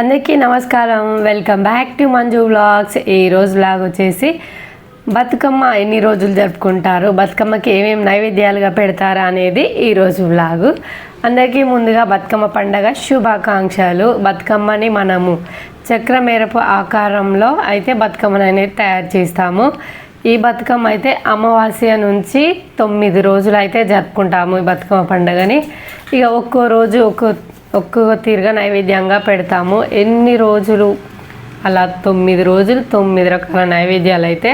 అందరికీ నమస్కారం. Welcome back to Manju vlogs. ఈ రోజు వ్లాగ్ వచ్చేసి బతుకమ్మ ఎన్ని రోజులు జరుపుకుంటారు, బతుకమ్మకి ఏమేమి నైవేద్యాలుగా పెడతారా అనేది ఈరోజు వ్లాగు. అందరికీ ముందుగా బతుకమ్మ పండగ శుభాకాంక్షలు. బతుకమ్మని మనము చక్రమేరపు ఆకారంలో అయితే బతుకమ్మని అనేది తయారు చేస్తాము. ఈ బతుకమ్మ అయితే అమావాస్య నుంచి 9 రోజులు అయితే జరుపుకుంటాము ఈ బతుకమ్మ పండుగని. ఇక ఒక్కో రోజు ఒక్కొక్క తీరుగా నైవేద్యంగా పెడతాము. ఎన్ని రోజులు అలా 9 రోజులు 9 రకాల నైవేద్యాలు అయితే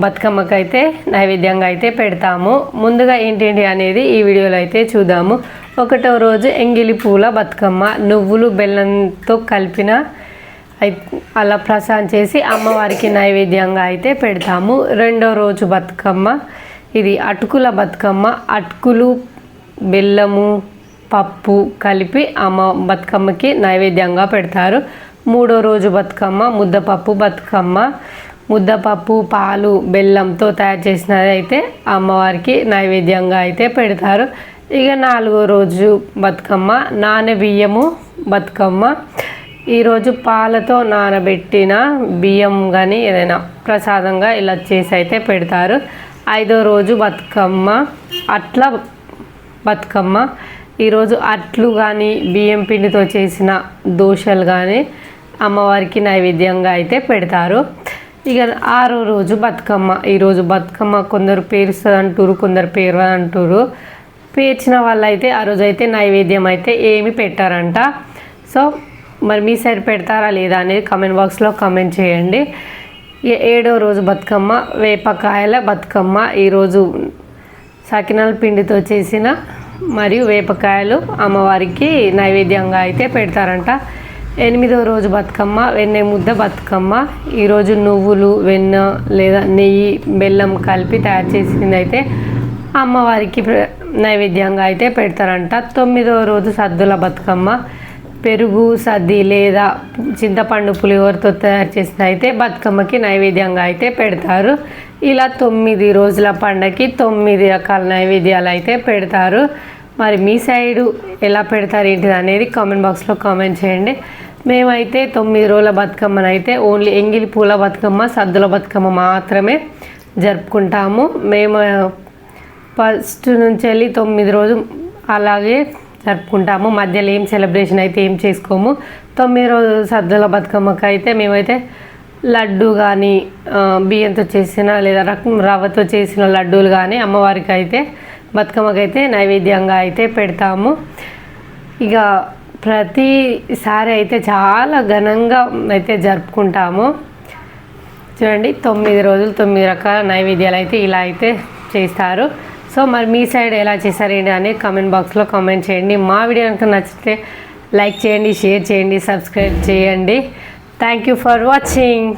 బతుకమ్మకైతే నైవేద్యంగా అయితే పెడతాము. ముందుగా ఏంటేంటి అనేది ఈ వీడియోలో అయితే చూద్దాము. 1వ రోజు ఎంగిలి పూల బతుకమ్మ, నువ్వులు బెల్లంతో కలిపిన అలా ప్రసాదం చేసి అమ్మవారికి నైవేద్యంగా అయితే పెడతాము. 2వ రోజు బతుకమ్మ, ఇది అటుకుల బతుకమ్మ, అటుకులు బెల్లము పప్పు కలిపి బతుకమ్మకి నైవేద్యంగా పెడతారు. 3వ రోజు బతుకమ్మ ముద్దపప్పు బతుకమ్మ, ముద్దపప్పు పాలు బెల్లంతో తయారు చేసినది అయితే అమ్మవారికి నైవేద్యంగా అయితే పెడతారు. ఇక 4వ రోజు బతుకమ్మ నానబియ్యము బతుకమ్మ. ఈరోజు పాలతో నానబెట్టిన బియ్యం కానీ ఏదైనా ప్రసాదంగా ఇలా చేసి అయితే పెడతారు. 5వ రోజు బతుకమ్మ అట్ల బతుకమ్మ. ఈరోజు అట్లు కానీ బియ్యం పిండితో చేసిన దోశలు కానీ అమ్మవారికి నైవేద్యంగా అయితే పెడతారు. ఇక 6వ రోజు బతుకమ్మ. ఈరోజు బతుకమ్మ కొందరు పేరుస్తుంది అంటారు, కొందరు పేరు అంటారు. పేర్చిన వాళ్ళు అయితే ఆ రోజు అయితే నైవేద్యం అయితే ఏమి పెట్టారంట. సో మరి మీ సైడ్ పెడతారా లేదా అనేది కామెంట్ బాక్స్లో కామెంట్ చేయండి. 7వ రోజు బతుకమ్మ వేపకాయల బతుకమ్మ. ఈరోజు సకినాల పిండితో చేసిన మరియు వేపకాయలు అమ్మవారికి నైవేద్యంగా అయితే పెడతారంట. 8వ రోజు బతుకమ్మ వెన్నె ముద్ద బతుకమ్మ. ఈరోజు నువ్వులు వెన్న లేదా నెయ్యి బెల్లం కలిపి తయారు చేసింది అయితే అమ్మవారికి నైవేద్యంగా అయితే పెడతారంట. 9వ రోజు సద్దుల బతుకమ్మ, పెరుగు సద్ది లేదా చింతపండు పులిహోరతో తయారు చేసిన అయితే బతుకమ్మకి నైవేద్యంగా అయితే పెడతారు. ఇలా 9 రోజుల పండగకి 9 రకాల నైవేద్యాలు అయితే పెడతారు. మరి మీ సైడు ఎలా పెడతారు ఏంటిది అనేది కామెంట్ బాక్స్లో కామెంట్ చేయండి. మేమైతే 9 రోజుల బతుకమ్మను అయితే ఓన్లీ ఎంగిలి పూల బతుకమ్మ సద్దుల బతుకమ్మ మాత్రమే జరుపుకుంటాము. మేము ఫస్ట్ నుంచి వెళ్ళి 9 రోజులు అలాగే జరుపుకుంటాము. మధ్యలో ఏం సెలబ్రేషన్ అయితే ఏం చేసుకోము. 9 రోజు సద్దుల బతుకమ్మకి అయితే మేమైతే లడ్డు కానీ బియ్యంతో చేసిన లేదా రవ్వతో చేసిన లడ్డూలు కానీ అమ్మవారికి అయితే బతుకమ్మకి అయితే నైవేద్యంగా అయితే పెడతాము. ఇక ప్రతిసారి అయితే చాలా ఘనంగా అయితే జరుపుకుంటాము. చూడండి 9 రోజులు 9 రకాల నైవేద్యాలు అయితే ఇలా అయితే చేస్తారు. సో మరి మీ సైడ్ ఎలా చేశారేంటి అనేది కామెంట్ బాక్స్లో కామెంట్ చేయండి. మా వీడియో కనుక నచ్చితే లైక్ చేయండి, షేర్ చేయండి, సబ్స్క్రైబ్ చేయండి. Thank you for watching.